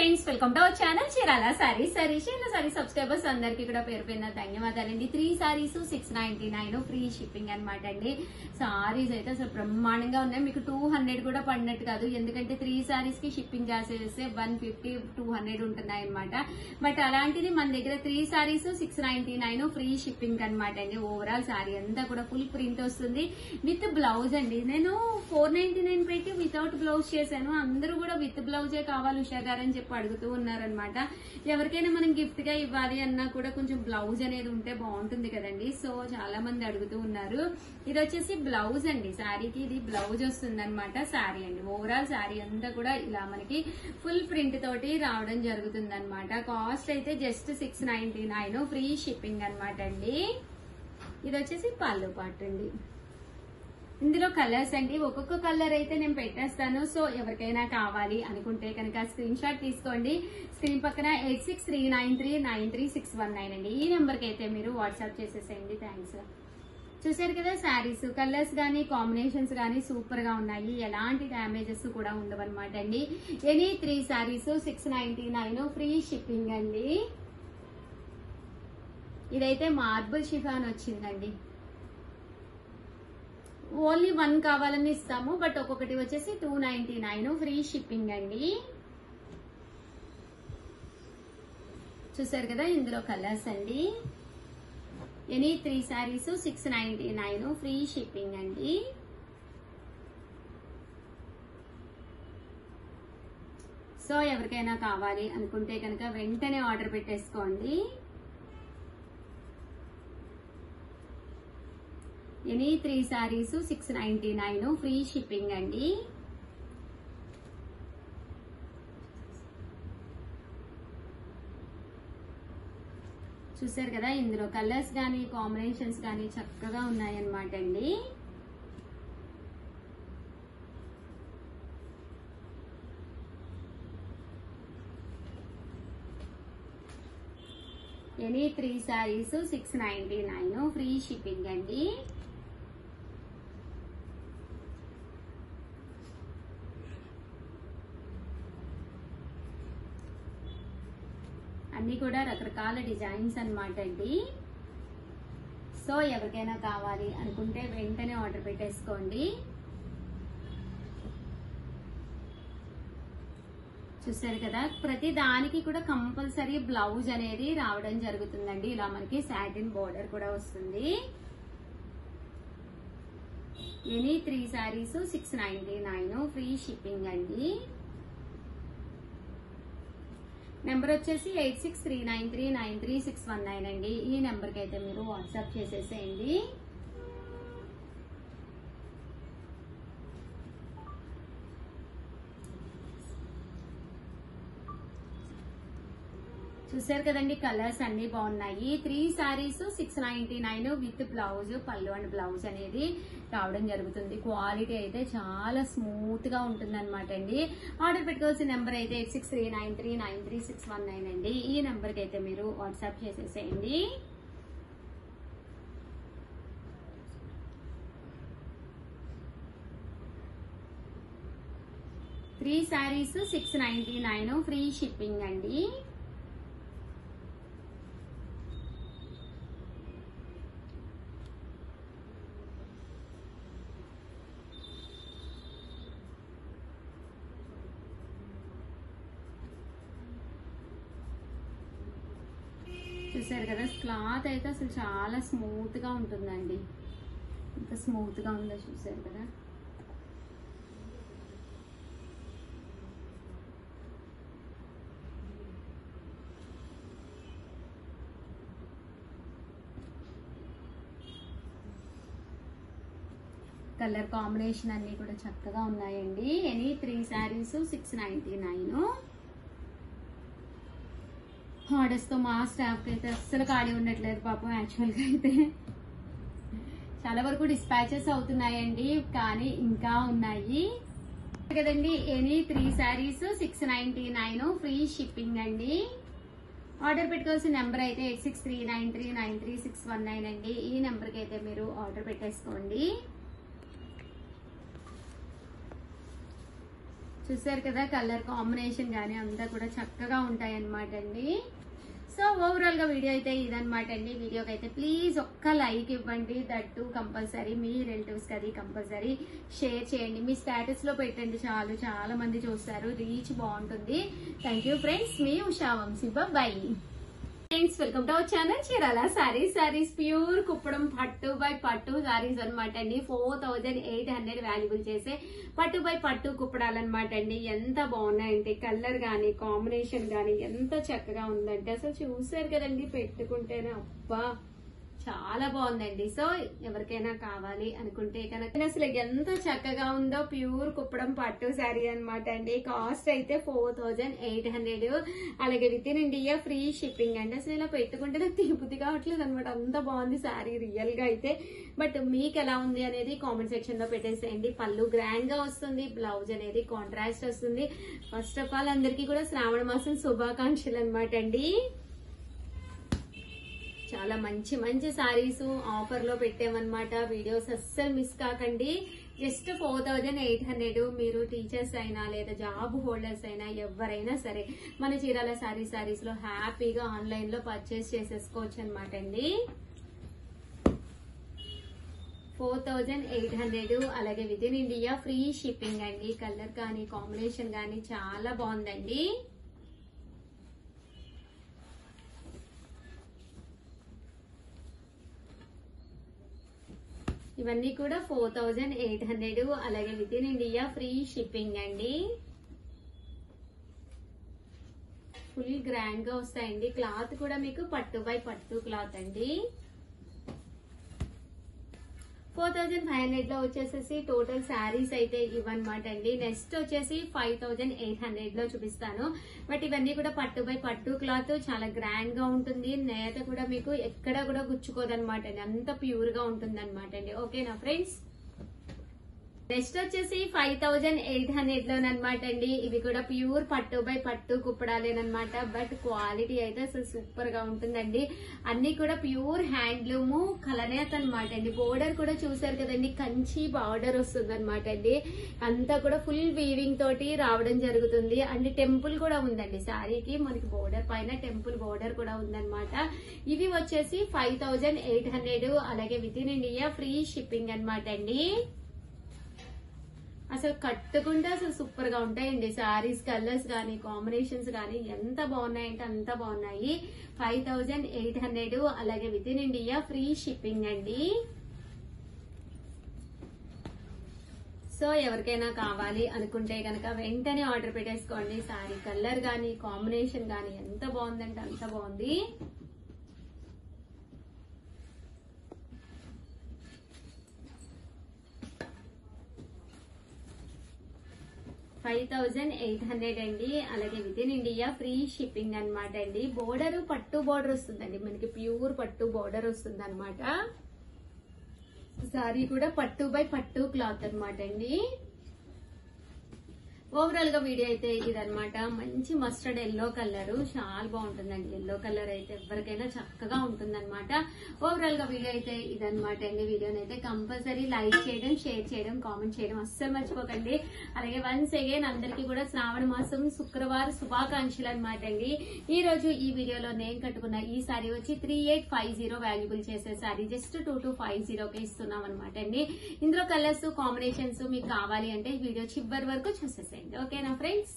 Friends, welcome to our channel Chirala saris. Sorry subscribers అందరికి కూడా పేరు పేరున ధన్యవాదాలండి. 3 సారీస్ 699 ఫ్రీ షిప్పింగ్ అనమాట అండి. సారీస్ అయితే అసలు బ్రహ్మాండంగా ఉన్నాయి. మీకు 200 కూడా పడినట్టు కాదు, ఎందుకంటే 3 సారీస్ కి షిప్పింగ్ చేసేస్తే 150 200 ఉంటున్నాయి అనమాట. బట్ అలాంటిది మన దగ్గర 3 సారీస్ 699 ఫ్రీ షిప్పింగ్ అనమాట అండి. ఓవరాల్ సారీ అంతా కూడా ఫుల్ ప్రింట్ వస్తుంది విత్ బ్లౌజ్ అండి. నేను 499 పెట్టి వితౌట్ బ్లౌజ్ చేశాను. అందరూ కూడా విత్ బ్లౌజే కావాలి ఉషా గారు అని చెప్పి అడుగుతూ ఉన్నారనమాట. ఎవరికైనా మనం గిఫ్ట్ గా ఇవ్వాలి అన్నా కూడా కొంచెం బ్లౌజ్ అనేది ఉంటే బాగుంటుంది కదండి. సో చాలా మంది అడుగుతూ ఉన్నారు. ఇది వచ్చేసి బ్లౌజ్ అండి, శారీకి ఇది బ్లౌజ్ వస్తుంది అనమాట. శారీ అండి, ఓవరాల్ శారీ అంతా కూడా ఇలా మనకి ఫుల్ ప్రింట్ తోటి రావడం జరుగుతుంది అనమాట. కాస్ట్ అయితే జస్ట్ 699 ఫ్రీ షిప్పింగ్ అనమాట అండి. ఇది వచ్చేసి పళ్ళు పాటు అండి. ఇందులో కలర్స్ అండి, ఒక్కొక్క కలర్ అయితే నేను పెట్టేస్తాను. సో ఎవరికైనా కావాలి అనుకుంటే కనుక స్క్రీన్ షాట్ తీసుకోండి. స్క్రీన్ పక్కన 8639393619 అండి. ఈ నెంబర్ కి అయితే మీరు వాట్సాప్ చేసేసేయండి. థ్యాంక్స్. చూసారు కదా, శారీస్ కలర్స్ గానీ కాంబినేషన్స్ గానీ సూపర్ గా ఉన్నాయి. ఎలాంటి డ్యామేజెస్ కూడా ఉండవన్నమాట అండి. ఎనీ 3 శారీస్ 699 ఫ్రీ షిప్పింగ్ అండి. ఇదైతే మార్బుల్ షిఫాన్ వచ్చిందండి. ఓన్లీ 1 కావాలని ఇస్తాము, బట్ ఒక్కొక్కటి వచ్చేసి 299 ఫ్రీ షిప్పింగ్ అండి. చూసారు కదా, ఇందులో కలర్స్ అండి. ఎనీ 3 శారీస్ 699 ఫ్రీ షిప్పింగ్ అండి. సో ఎవరికైనా కావాలి అనుకుంటే కనుక వెంటనే ఆర్డర్ పెట్టేసుకోండి. ఎనీ 3 శారీస్ 699 ఫ్రీ షిప్పింగ్ అండి. చూసారు కదా, ఇందులో కలర్స్ గానీ కాంబినేషన్స్ గానీ చక్కగా ఉన్నాయన్నమాట అండి. ఎనీ 3 శారీస్ 699 ఫ్రీ షిప్పింగ్ అండి. అన్ని కూడా రకరకాల డిజైన్స్ అన్నమాట అండి. సో ఎవరికైనా కావాలి అనుకుంటే వెంటనే ఆర్డర్ పెట్టేసుకోండి. చూసారు కదా, ప్రతి దానికి కూడా కంపల్సరీ బ్లౌజ్ అనేది రావడం జరుగుతుందండి. ఇలా మనకి సాటిన్ బోర్డర్ కూడా వస్తుంది. ఎనీ 3 శారీస్ 699 ఫ్రీ షిప్పింగ్ అండి. నెంబర్ వచ్చేసి 8639393619 అండి. ఈ నెంబర్కి అయితే మీరు వాట్సాప్ చేసేసేయండి. చూసారు కదండి, కలర్స్ అన్ని బాగున్నాయి. 3 శారీస్ 699 విత్ బ్లౌజ్, పళ్ళు అండ్ బ్లౌజ్ అనేది రావడం జరుగుతుంది. క్వాలిటీ అయితే చాలా స్మూత్ గా ఉంటుంది అనమాట అండి. ఆర్డర్ పెట్టుకోవాల్సిన నెంబర్ అయితే 8639393619 అండి. ఈ నెంబర్ కి అయితే మీరు వాట్సాప్ చేసేసేయండి. త్రీ శారీస్ 699 ఫ్రీ షిప్పింగ్ అండి. చూసారు కదా, క్లాత్ అయితే అసలు చాలా స్మూత్ గా ఉంటుందండి. ఎంత స్మూత్ గా ఉందో చూసారు కదా. కలర్ కాంబినేషన్ అన్ని కూడా చక్కగా ఉన్నాయండి. ఎనీ 3 శారీస్ 699. ఆర్డర్స్ తో మా స్టాఫ్ కి అయితే అస్సలు ఖాళీ ఉండట్లేదు పాపం. యాక్చువల్ గా అయితే చాలా వరకు డిస్పాచెస్ అవుతున్నాయండి, కానీ ఇంకా ఉన్నాయి కదండి. ఎనీ 3 శారీస్ 699 ఫ్రీ షిప్పింగ్ అండి. ఆర్డర్ పెట్టుకోవాల్సిన నెంబర్ అయితే 8639393619 అండి. ఈ నెంబర్ కి అయితే మీరు ఆర్డర్ పెట్టేసుకోండి. చూసారు కదా కలర్ కాంబినేషన్ గానీ అంతా కూడా చక్కగా ఉంటాయి అన్నమాట అండి. సో ఓవరాల్ గా వీడియో అయితే ఇదనమాట అండి. వీడియోకి అయితే ప్లీజ్ ఒక్క లైక్ ఇవ్వండి, దట్టు కంపల్సరీ మీ రిలేటివ్స్ కి అది కంపల్సరీ షేర్ చేయండి, మీ స్టేటస్ లో పెట్టండి, చాలు చాలా మంది చూస్తారు, రీచ్ బాగుంటుంది. థ్యాంక్ యూ ఫ్రెండ్స్, మీ Usha Vamsi, bye friends. Welcome to our channel Chirala saris pure Kuppadam పట్టు బై పట్టు సారీస్ అనమాట అండి. 4800 వాల్యుబుల్ చేసే పట్టు బై పట్టు కుప్పడాలన్నమాట అండి. ఎంత బాగున్నాయంటే కలర్ గానీ కాంబినేషన్ గానీ ఎంత చక్కగా ఉందంటే అసలు చూసారు కదండి, పెట్టుకుంటేనే అబ్బా చాలా బాగుందండి. సో ఎవరికైనా కావాలి అనుకుంటే కనుక అసలు ఎంత చక్కగా ఉందో, ప్యూర్ కుప్పడం పట్టు శారీ అనమాట అండి. కాస్ట్ అయితే 4800, అలాగే with in India free shipping అండి. అసలు ఇలా పెట్టుకుంటే నాకు తిరుపతి కావట్లేదు అనమాట, అంత బాగుంది శారీ రియల్ గా అయితే. బట్ మీకు ఎలా ఉంది అనేది కామెంట్ సెక్షన్ లో పెట్టేసేయండి. పళ్ళు గ్రాండ్ గా వస్తుంది, బ్లౌజ్ అనేది కాంట్రాస్ట్ వస్తుంది. ఫస్ట్ ఆఫ్ ఆల్ అందరికీ కూడా శ్రావణ మాసం శుభాకాంక్షలు అనమాట అండి. చాలా మంచి మంచి సారీస్ ఆఫర్ లో పెట్టామన్నమాట. వీడియోస్ అస్సలు మిస్ కాకండి. జస్ట్ 4800. మీరు టీచర్స్ అయినా లేదా జాబ్ హోల్డర్స్ అయినా ఎవరైనా సరే మన చీరాల సారీస్ లో హ్యాపీగా ఆన్లైన్ లో పర్చేస్ చేసేసుకోవచ్చు అనమాట అండి. 4800, అలాగే with in India free shipping అండి. కలర్ కానీ కాంబినేషన్ కానీ చాలా బాగుందండి. ఇవన్నీ కూడా 4800, అలాగే with in India free shipping అండి. ఫుల్ గ్రాండ్ గా వస్తాయండి. క్లాత్ కూడా మీకు పట్టు బై పట్టు క్లాత్ అండి. 4500 లో వచ్చేసేసి టోటల్ శారీస్ అయితే ఇవన్నమాట అండి. నెక్స్ట్ వచ్చేసి 5800 లో చూపిస్తాను. బట్ ఇవన్నీ కూడా పట్టు బై పట్టు క్లాత్, చాలా గ్రాండ్ గా ఉంటుంది. నేత కూడా మీకు ఎక్కడ కూడా గుచ్చుకోదన్నమాట అండి, అంత ప్యూర్ గా ఉంటుంది అనమాట అండి. ఓకేనా ఫ్రెండ్స్. నెక్స్ట్ వచ్చేసి 5800 లోనమాట అండి. ఇవి కూడా ప్యూర్ పట్టు బై పట్టు కుప్పడాలేనమాట. బట్ క్వాలిటీ అయితే అసలు సూపర్ గా ఉంటుందండి. అన్ని కూడా ప్యూర్ హ్యాండ్లూమ్ కలనేత అనమాట అండి. బోర్డర్ కూడా చూసారు కదండి, కంచి బార్డర్ వస్తుంది అనమాట అండి. అంతా కూడా ఫుల్ వీవింగ్ తోటి రావడం జరుగుతుంది. అండ్ టెంపుల్ కూడా ఉందండి శారీకి. మనకి బోర్డర్ పైన టెంపుల్ బోర్డర్ కూడా ఉందన్నమాట. ఇవి వచ్చేసి 5800, అలాగే with in India free shipping అనమాట అండి. అసలు కట్టుకుంటే అసలు సూపర్ గా ఉంటాయండి శారీస్. కలర్స్ కానీ కాంబినేషన్స్ కానీ ఎంత బాగున్నాయంటే అంత బాగున్నాయి. 5800, అలాగే with in India free shipping అండి. సో ఎవరికైనా కావాలి అనుకుంటే కనుక వెంటనే ఆర్డర్ పెట్టేసుకోండి. శారీ కలర్ కానీ కాంబినేషన్ కానీ ఎంత బాగుందంటే అంత బాగుంది. 5800 అండి, అలాగే with in India free shipping అనమాట అండి. బోర్డర్ పట్టు బోర్డర్ వస్తుందండి, మనకి ప్యూర్ పట్టు బోర్డర్ వస్తుంది అనమాట. సారీ కూడా పట్టు బై పట్టు క్లాత్ అనమాట అండి. ఓవరాల్ గా వీడియో అయితే ఇదనమాట. మంచి మస్టర్డ్ ఎల్లో కలర్ చాలా బాగుంటుందండి. ఎల్లో కలర్ అయితే ఎవరికైనా చక్కగా ఉంటుందన్నమాట. ఓవరాల్ గా వీడియో అయితే ఇదనమాట అండి. వీడియోని అయితే కంపల్సరీ లైక్ చేయడం, షేర్ చేయడం, కామెంట్ చేయడం అస్సలు మర్చిపోకండి. అలాగే వన్స్ అగైన్ అందరికీ కూడా శ్రావణ మాసం శుక్రవారం శుభాకాంక్షలు అనమాట అండి. ఈ రోజు ఈ వీడియోలో నేను కట్టుకున్న ఈ సారీ వచ్చి 3850 వాల్యుబుల్ చేసే సారీ జస్ట్ 2250కి ఇస్తున్నాం అనమాట అండి. ఇందులో కలర్స్ కాంబినేషన్స్ మీకు కావాలి అంటే వీడియో చివరి వరకు చూసేసేయండి. ఓకేనా ఫ్రెండ్స్.